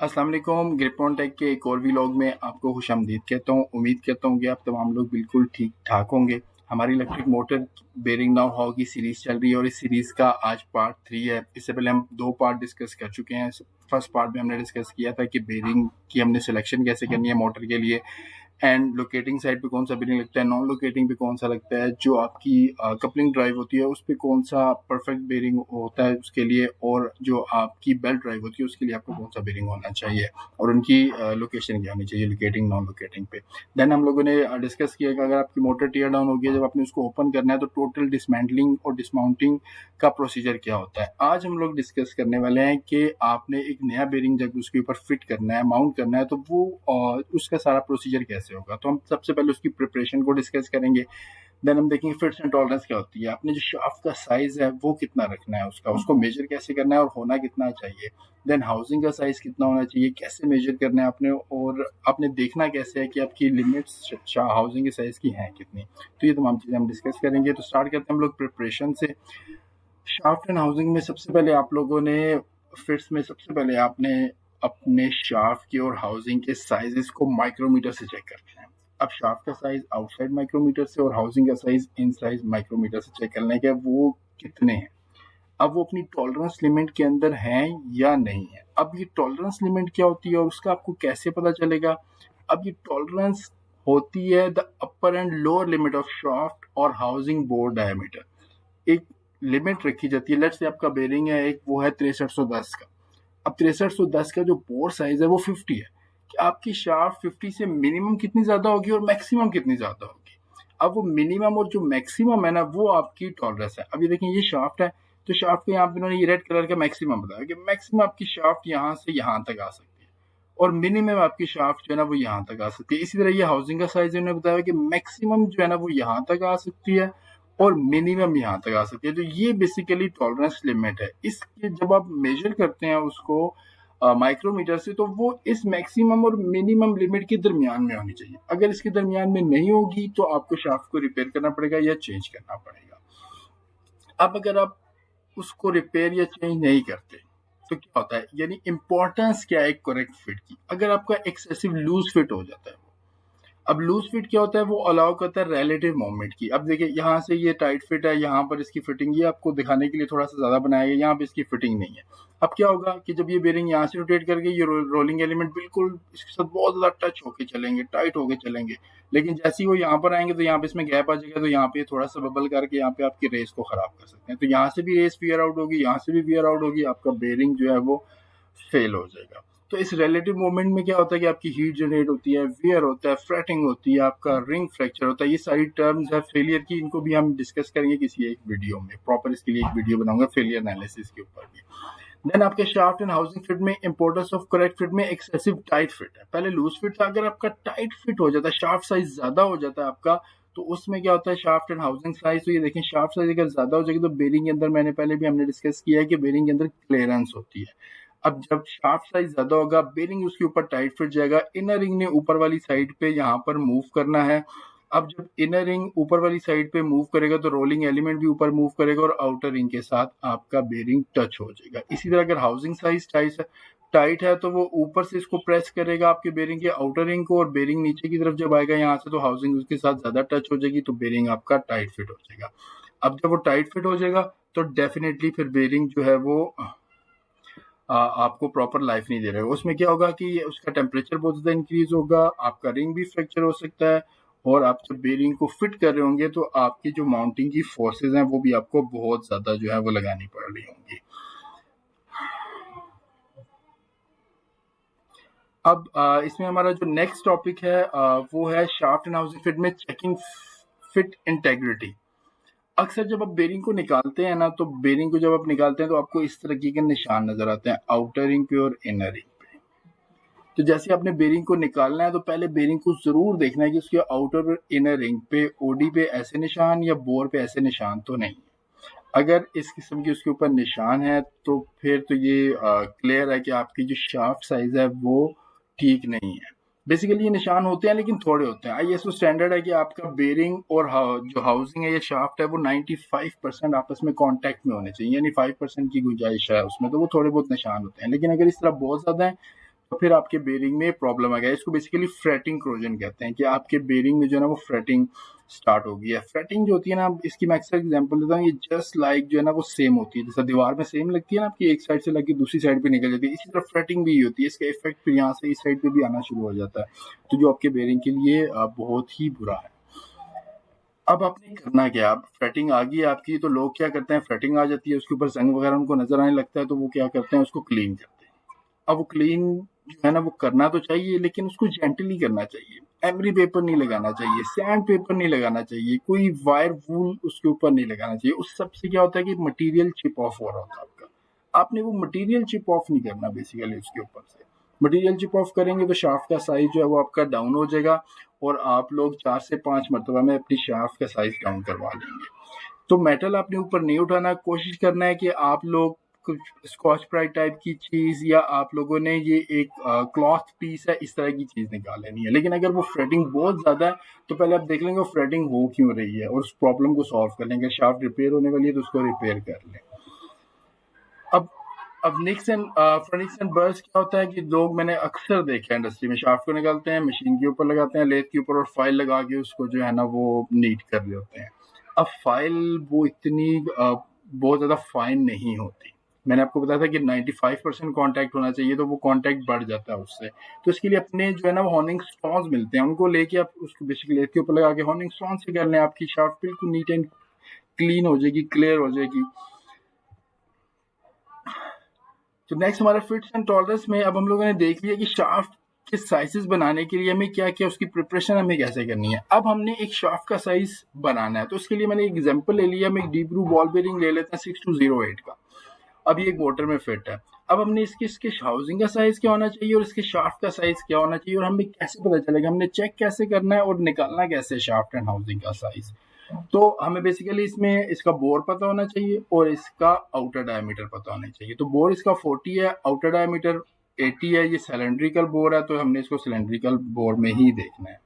अस्सलाम वालेकुम। Grip on take के एक और व्लॉग में आपको खुशामदीद कहता हूँ। उम्मीद करता हूँ कि आप तमाम लोग बिल्कुल ठीक ठाक होंगे। हमारी electric motor bearing now how की सीरीज चल रही है और इस सीरीज का आज पार्ट 3 है। इससे पहले हम 2 पार्ट डिस्कस कर चुके हैं। फर्स्ट पार्ट में हमने डिस्कस किया था कि बेरिंग की हमने सिलेक्शन कैसे करनी है मोटर के लिए, एंड लोकेटिंग साइड पे कौन सा बेरिंग लगता है, नॉन लोकेटिंग पे कौन सा लगता है, जो आपकी कपलिंग ड्राइव होती है उस पर कौन सा परफेक्ट बेरिंग होता है उसके लिए, और जो आपकी बेल्ट ड्राइव होती है उसके लिए आपको कौन सा बेरिंग होना चाहिए और उनकी लोकेशन क्या होनी चाहिए, लोकेटिंग नॉन लोकेटिंग पे। देन हम लोगों ने डिस्कस किया कि अगर आपकी मोटर टीयर डाउन होगी, जब आपने उसको ओपन करना है तो टोटल डिसमेंटलिंग और डिसमाउंटिंग का प्रोसीजर क्या होता है। आज हम लोग डिस्कस करने वाले हैं कि आपने एक नया बेरिंग जब उसके ऊपर फिट करना है, माउंट करना है, तो वो उसका सारा प्रोसीजर कैसे होगा। तो हम सबसे पहले उसकी प्रिपरेशन को डिस्कस करेंगे। देन हम देखेंगे फिट्स एंड टॉलरेंस क्या होती है, आपने जो शाफ्ट का साइज है वो कितना रखना है, उसको मेजर कैसे करना है और होना कितना चाहिए। देन हाउसिंग का साइज कितना होना चाहिए, कैसे मेजर करना है आपने, और आपने देखना कैसे है कि आपकी लिमिट्स हाउसिंग के साइज की हैं कितनी। तो ये तमाम चीज़ें हम डिस्कस करेंगे। तो स्टार्ट करते हैं हम लोग प्रिपरेशन से। शाफ्ट एंड हाउसिंग में सबसे पहले आप लोगों ने फिट्स में सबसे पहले आपने अपने शाफ्ट की और हाउसिंग के साइजेस को माइक्रोमीटर से चेक करना है। अब शाफ्ट का साइज आउटसाइड माइक्रोमीटर से और हाउसिंग का साइज इनसाइड माइक्रोमीटर से चेक करना है कि वो कितने हैं, अब वो अपनी टॉलरेंस लिमिट के अंदर हैं या नहीं है। अब ये टॉलरेंस लिमिट क्या होती है और उसका आपको कैसे पता चलेगा। अब ये टॉलरेंस होती है the upper and lower limit of shaft और हाउसिंग बोर डायमीटर। एक लिमिट रखी जाती है। लेट्स से आपका बेरिंग है एक, वो है 6310 का। अब 6310 का जो बोर साइज है वो 50 है, कि आपकी शाफ्ट 50 से मिनिमम कितनी ज्यादा होगी और मैक्सिमम कितनी ज्यादा होगी। अब वो मिनिमम और जो मैक्सिमम है ना, वो आपकी टॉलरेंस है। अब ये देखिए, ये शाफ्ट है, तो शाफ्ट पे यहाँ पे इन्होंने ये रेड कलर का मैक्सिमम बताया कि मैक्सिमम आपकी शाफ्ट यहाँ से यहाँ तक आ सकती है और मिनिमम आपकी शाफ्ट जो है ना वो यहाँ तक आ सकती है। इसी तरह ये हाउसिंग का साइज इन्होंने बताया कि मैक्सिमम जो है ना वो यहाँ तक आ सकती है और मिनिमम यहाँ तक आ सकती है। तो ये बेसिकली टॉलरेंस लिमिट है। इसके जब आप मेजर करते हैं उसको माइक्रोमीटर से, तो वो इस मैक्सिमम और मिनिमम लिमिट के दरमियान में होनी चाहिए। अगर इसके दरमियान में नहीं होगी तो आपको शाफ्ट को रिपेयर करना पड़ेगा या चेंज करना पड़ेगा। अब अगर आप उसको रिपेयर या चेंज नहीं करते तो क्या होता है, यानी इंपॉर्टेंस क्या है करेक्ट फिट की। अगर आपका एक्सेसिव लूज फिट हो जाता है, अब लूज फिट क्या होता है, वो अलाउ करता है रिलेटिव मूवमेंट की। अब देखिए, यहाँ से ये टाइट फिट है, यहाँ पर इसकी फिटिंग ये आपको दिखाने के लिए थोड़ा सा ज्यादा बनाया गया, यहाँ पे इसकी फिटिंग नहीं है। अब क्या होगा कि जब ये बेरिंग यहाँ से रोटेट करके ये रोलिंग एलिमेंट बिल्कुल इसके साथ बहुत ज्यादा टच होके चलेंगे, टाइट होके चलेंगे, लेकिन जैसे ही वो यहाँ पर आएंगे तो यहाँ पे इसमें गैप आ जाएगा, तो यहाँ पे थोड़ा सा बबल करके यहाँ पे आपकी रेस को खराब कर सकते हैं। तो यहाँ से भी रेस वियर आउट होगी, यहाँ से भी वियर आउट होगी, आपका बेरिंग जो है वो फेल हो जाएगा। तो इस रिलेटिव मूवमेंट में क्या होता है कि आपकी हीट जनरेट होती है, वियर होता है, फ्रेटिंग होती है, आपका रिंग फ्रैक्चर होता है। ये सारी टर्म्स है फेलियर की, इनको भी हम डिस्कस करेंगे किसी एक वीडियो में। प्रॉपर इसके लिए एक वीडियो बनाऊंगा फेलियर एनालिसिस के ऊपर भी। देन आपके शाफ्ट एंड हाउसिंग फिट में इंपॉर्टेंस ऑफ करेक्ट फिट में एक्सेसिव टाइट फिट है। पहले लूज फिट था, अगर आपका टाइट फिट हो जाता है, शाफ्ट साइज ज्यादा हो जाता है आपका, तो उसमें क्या होता है शाफ्ट एंड हाउसिंग साइज। तो ये देखें, शाफ्ट साइज अगर ज्यादा हो जाएगी तो बेरिंग के अंदर, मैंने पहले भी हमने डिस्कस किया है कि बेरिंग के अंदर क्लियरेंस होती है। अब जब शाफ्ट साइज ज्यादा होगा, बेरिंग उसके ऊपर टाइट फिट जाएगा, इनर रिंग ने ऊपर वाली साइड पे यहाँ पर मूव करना है। अब जब इनर रिंग ऊपर वाली साइड पे मूव करेगा तो रोलिंग एलिमेंट भी ऊपर मूव करेगा और आउटर रिंग के साथ आपका बेरिंग टच हो जाएगा। इसी तरह अगर हाउसिंग साइज टाइट है तो वो ऊपर से इसको प्रेस करेगा आपके बेरिंग के आउटर रिंग को, और बेरिंग नीचे की तरफ जब आएगा यहाँ से तो हाउसिंग उसके साथ ज्यादा टच हो जाएगी, तो बेरिंग आपका टाइट फिट हो जाएगा। अब जब वो टाइट फिट हो जाएगा तो डेफिनेटली फिर बेरिंग जो है वो आपको प्रॉपर लाइफ नहीं दे रहा है। उसमें क्या होगा कि उसका टेम्परेचर बहुत ज़्यादा इंक्रीज होगा, आपका रिंग भी फ्रैक्चर हो सकता है, और आप जब बेरिंग को फिट कर रहे होंगे तो आपकी जो माउंटिंग की फोर्सेज हैं वो भी आपको बहुत ज़्यादा जो है वो लगानी पड़ रही होंगी। अब इसमें हमारा जो नेक्स्ट टॉपिक है वो है शाफ्ट एंड हाउसिंग फिट में चेकिंग फिट इंटेग्रिटी। अक्सर जब आप बेरिंग को निकालते हैं ना, तो बेरिंग को जब आप निकालते हैं तो आपको इस तरीके के निशान नजर आते हैं आउटर रिंग पे और इनर रिंग पे। तो जैसे आपने बेरिंग को निकालना है तो पहले बेरिंग को जरूर देखना है कि उसके आउटर और इनर रिंग पे, ओडी पे ऐसे निशान या बोर पे ऐसे निशान तो नहीं। अगर इस किस्म की उसके ऊपर निशान है तो फिर तो ये क्लियर है कि आपकी जो शाफ्ट साइज है वो ठीक नहीं है। बेसिकली ये निशान होते हैं लेकिन थोड़े होते हैं। आईएसओ स्टैंडर्ड है कि आपका बेरिंग और जो हाउसिंग है या शाफ्ट है वो 95% आपस में कांटेक्ट में होने चाहिए, यानी 5% की गुंजाइश है उसमें, तो वो थोड़े बहुत निशान होते हैं। लेकिन अगर इस तरह बहुत ज्यादा है तो फिर आपके बेरिंग में प्रॉब्लम आ गया। इसको बेसिकली फ्रेटिंग क्रोजन कहते हैं कि आपके बेरिंग में जो है ना वो फ्रेटिंग स्टार्ट हो गई है। फ्रेटिंग जो होती है ना, इसकी मैं अक्सर एग्जांपल देता हूँ, ये जस्ट लाइक जो है ना वो सेम होती है, जैसे दीवार में सेम लगती है ना आपकी, एक साइड से लगी दूसरी साइड पे निकल जाती है, इसी तरह फ्रेटिंग भी होती है। इसका इफेक्ट फिर यहाँ से इस साइड पे भी आना शुरू हो जाता है, तो जो आपके बेरिंग के लिए बहुत ही बुरा है। अब आपने करना क्या, अब फ्रेटिंग आ गई है आपकी, तो लोग क्या करते हैं, फ्रेटिंग आ जाती है उसके ऊपर जंग वगैरह उनको नजर आने लगता है, तो वो क्या करते हैं, उसको क्लीन करते हैं। अब वो क्लीन जो है ना वो करना तो चाहिए, लेकिन उसको जेंटली करना चाहिए। एमरी पेपर नहीं लगाना चाहिए, सैंड पेपर नहीं लगाना चाहिए, कोई वायर वूल उसके ऊपर नहीं लगाना चाहिए। उस सबसे क्या होता है कि मटेरियल चिप ऑफ हो रहा होता है आपका। आपने वो मटेरियल चिप ऑफ नहीं करना बेसिकली उसके ऊपर से। मटेरियल चिप ऑफ करेंगे तो शाफ्ट का साइज जो है वो आपका डाउन हो जाएगा, और आप लोग 4 से 5 मरतबा में अपनी शाफ्ट का साइज डाउन करवा लेंगे। तो मेटल आपने ऊपर नहीं उठाना, कोशिश करना है कि आप लोग कुछ स्कॉच ब्राइट टाइप की चीज, या आप लोगों ने ये एक क्लॉथ पीस है इस तरह की चीज निकाल लेनी है। लेकिन अगर वो फ्रेटिंग बहुत ज्यादा है तो पहले आप देख लेंगे वो फ्रेटिंग हो क्यों रही है, और उस प्रॉब्लम को सॉल्व कर लेंगे। शाफ्ट रिपेयर होने वाली है तो उसको रिपेयर कर लें। अब निक्स एंड फ्रनिक्स एंड बर्स्ट क्या होता है कि लोग, मैंने अक्सर देखा है इंडस्ट्री में, शाफ्ट को निकालते हैं, मशीन के ऊपर लगाते हैं, लेथ के ऊपर, और फाइल लगा के उसको जो है ना वो नीट कर रहे होते हैं। अब फाइल वो इतनी बहुत ज़्यादा फाइन नहीं होती। मैंने आपको बताया था कि 95% कॉन्टैक्ट होना चाहिए, तो वो कॉन्टैक्ट बढ़ जाता है उससे। तो इसके लिए अपने जो है ना वो हॉर्निंग स्टॉन्स मिलते हैं, उनको लेके आप उसको बेसिकली लेथ के ऊपर लगा के हॉर्निंग स्टॉन से कर लें, आपकी शाफ्ट बिल्कुल नीट एंड क्लीन हो जाएगी, क्लियर हो जाएगी। तो नेक्स्ट हमारा फिट्स एंड टॉलरेंस में अब हम लोगों ने देख लिया कि शाफ्ट के साइजेस बनाने के लिए हमें क्या क्या उसकी प्रिपरेशन हमें कैसे करनी है। अब हमने एक शाफ्ट का साइज बनाना है, तो उसके लिए मैंने एक एग्जांपल ले लिया। हम एक डीप ग्रूव बॉल बेरिंग ले लेते हैं 6208 का। अब ये एक मोटर में फिट है। अब हमने इसके हाउसिंग का साइज क्या होना चाहिए और इसके शाफ्ट का साइज क्या होना चाहिए, और हमें कैसे पता चलेगा, हमने चेक कैसे करना है और निकालना कैसे शाफ्ट एंड हाउसिंग का साइज। तो हमें बेसिकली इसमें इसका बोर पता होना चाहिए और इसका आउटर डायमीटर पता होना चाहिए। तो बोर इसका 40 है, आउटर डायमीटर 80 है, ये सिलेंड्रिकल बोर है, तो हमने इसको सिलेंड्रिकल बोर में ही देखना है।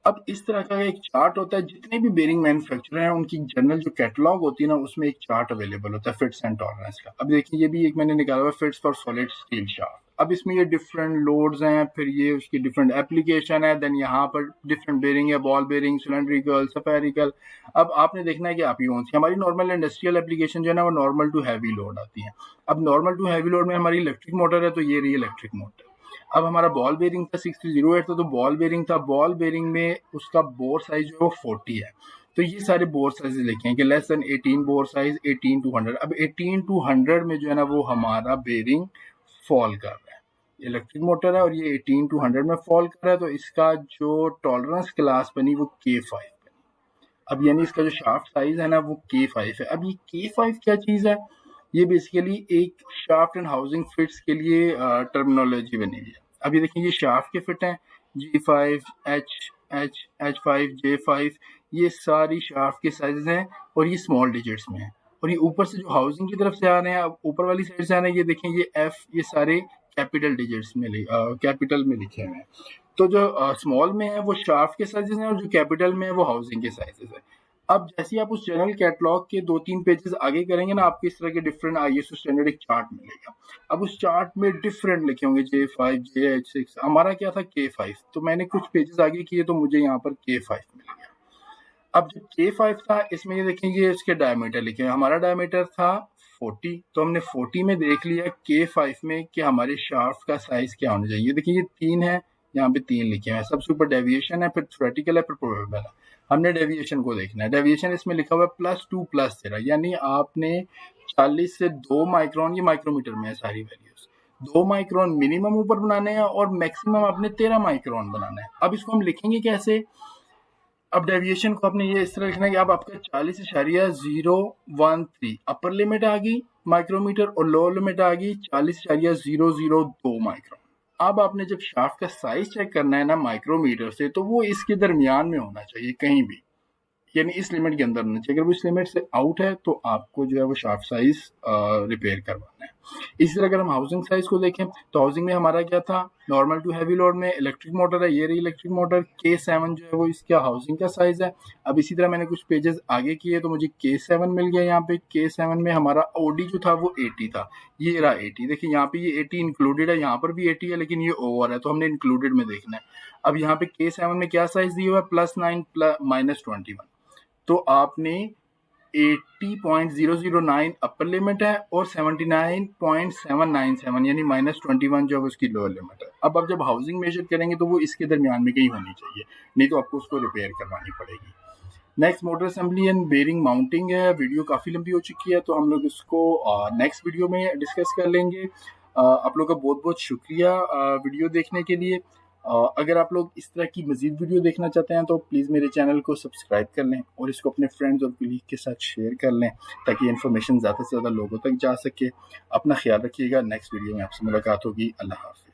अब इस तरह का एक चार्ट होता है, जितने भी बेरिंग मैन्युफैक्चरर हैं उनकी जनरल जो कैटलॉग होती है ना, उसमें एक चार्ट अवेलेबल होता है फिट्स एंड टॉलरेंस का। अब देखिए ये भी एक मैंने निकाला हुआ fits for solid steel shaft. अब इसमें ये डिफरेंट लोड्स हैं, फिर ये उसकी डिफरेंट एप्लीकेशन है, देन यहाँ पर डिफरेंट बेरिंग है, बॉल बेरिंग, सिलेंड्रिकल, स्फेरिकल। अब आपने देखना है कि आप ही कौन सी। हमारी नॉर्मल इंडस्ट्रियल एप्लीकेशन जो है ना वो नॉर्मल टू हैवी लोड आती है। अब नॉर्मल टू हैवी लोड में हमारी इलेक्ट्रिक मोटर है, तो ये रही इलेक्ट्रिक मोटर। अब हमारा बॉल बेरिंग था 6008 था, तो बॉल बेरिंग था, बॉल बेरिंग में उसका बोर साइज जो है वो 40 है। तो ये सारे बोर साइज लिखे हैं कि less than 18 bore size, 18 to 100। अब 18 to 100 में जो है ना वो हमारा बेरिंग फॉल कर रहा है। इलेक्ट्रिक मोटर है और ये 18 to 100 में फॉल कर रहा है, तो इसका जो टॉलरेंस क्लास बनी वो K5 बनी। अब यानी इसका जो शाफ्ट साइज है ना वो K5 है। अब ये K5 क्या चीज है, ये बेसिकली एक शाफ्ट एंड हाउसिंग फिट्स के लिए टर्मिनोलॉजी बनी हुई है। अब ये देखिए ये शाफ्ट के फिट हैं, G5, H, H5, J5, ये सारी शाफ्ट के साइजेस हैं और ये स्मॉल डिजिट्स में है। और ये ऊपर से जो हाउसिंग की तरफ से आ रहे हैं, ऊपर वाली साइड से आ रहे हैं, ये देखें ये F, ये सारे कैपिटल डिजिट्स में कैपिटल में लिखे हुए हैं। तो जो स्मॉल में है वो शाफ्ट के साइजेस हैं, और जो कैपिटल में है वो हाउसिंग के साइजेस है। अब जैसे ही आप उस जनरल कैटलॉग के 2-3 पेजेस आगे करेंगे ना, आपको इस तरह के डिफरेंट ISO स्टैंडर्ड एक चार्ट मिलेगा। अब उस चार्ट में डिफरेंट लिखे होंगे J5, JH6, हमारा क्या था K5, तो मैंने कुछ पेजेस आगे किए तो मुझे यहाँ पर K5 मिल गया। अब जो K5 था इसमें ये देखेंगे इसके डायमीटर लिखे हैं, हमारा डायमीटर था 40, तो हमने 40 में देख लिया K5 में कि हमारे शाफ्ट का साइज क्या होना चाहिए। देखिए ये 3 है, यहाँ पे 3 लिखे हैं, सबसे ऊपर डेविएशन है, फिर थ्योरेटिकल है, फिर प्रोबेबल है। हमने डेविएशन को देखना है। डेविएशन इसमें लिखा हुआ है +2 +0, यानी आपने 40 से 2 माइक्रोन, ये माइक्रोमीटर में है सारी वैल्यूज, 2 माइक्रोन मिनिमम ऊपर बनाने हैं और मैक्सिमम आपने 13 माइक्रोन बनाना है। अब इसको हम लिखेंगे कैसे, अब डेविएशन को आपने ये इस तरह लिखना है कि अब आपका 40.013 अपर लिमिट आ गई माइक्रोमीटर और लोअर लिमिट आ गई 40.002 माइक्रोन। अब आपने जब शाफ्ट का साइज चेक करना है ना माइक्रोमीटर से, तो वो इसके दरमियान में होना चाहिए कहीं भी, यानी इस लिमिट के अंदर होना चाहिए। अगर वो इस लिमिट से आउट है तो आपको जो है वो शाफ्ट साइज रिपेयर करवाना। करना है। इसी तरह अगर हम हाउसिंग साइज को देखें तो हाउसिंग में हमारा क्या था, नॉर्मल टू हैवी लोड में इलेक्ट्रिक मोटर है, ये रही इलेक्ट्रिक मोटर। K7 जो है वो इसका हाउसिंग का साइज है। अब इसी तरह मैंने कुछ पेजेस आगे किए तो मुझे K7 मिल गया। यहाँ पे K7 में हमारा OD जो था वो 80 था, ये रहा 80। देखिए यहाँ पे ये 80 इंक्लूडेड है, यहाँ पर भी 80 है लेकिन ये ओवर है तो हमने इंक्लूडेड में देखना है। अब यहाँ पे K7 में क्या साइज दिया हुआ है, +9 -21। तो आपने 80.009 अपर लिमिट है और 79.797 यानी -21 जो है उसकी लोअर लिमिट है। अब आप जब हाउसिंग मेजर करेंगे तो वो इसके दरमियान में कहीं होनी चाहिए, नहीं तो आपको उसको रिपेयर करवानी पड़ेगी। Next motor assembly and bearing mounting है। वीडियो काफ़ी लंबी हो चुकी है तो हम लोग इसको नेक्स्ट वीडियो में डिस्कस कर लेंगे। आप लोग का बहुत बहुत शुक्रिया वीडियो देखने के लिए। अगर आप लोग इस तरह की मज़ीद वीडियो देखना चाहते हैं तो प्लीज़ मेरे चैनल को सब्सक्राइब कर लें और इसको अपने फ्रेंड्स और कलीग के साथ शेयर कर लें ताकि इन्फॉर्मेशन ज़्यादा से ज़्यादा लोगों तक जा सके। अपना ख्याल रखिएगा। नेक्स्ट वीडियो में आपसे मुलाकात होगी। अल्लाह हाफ़िज़।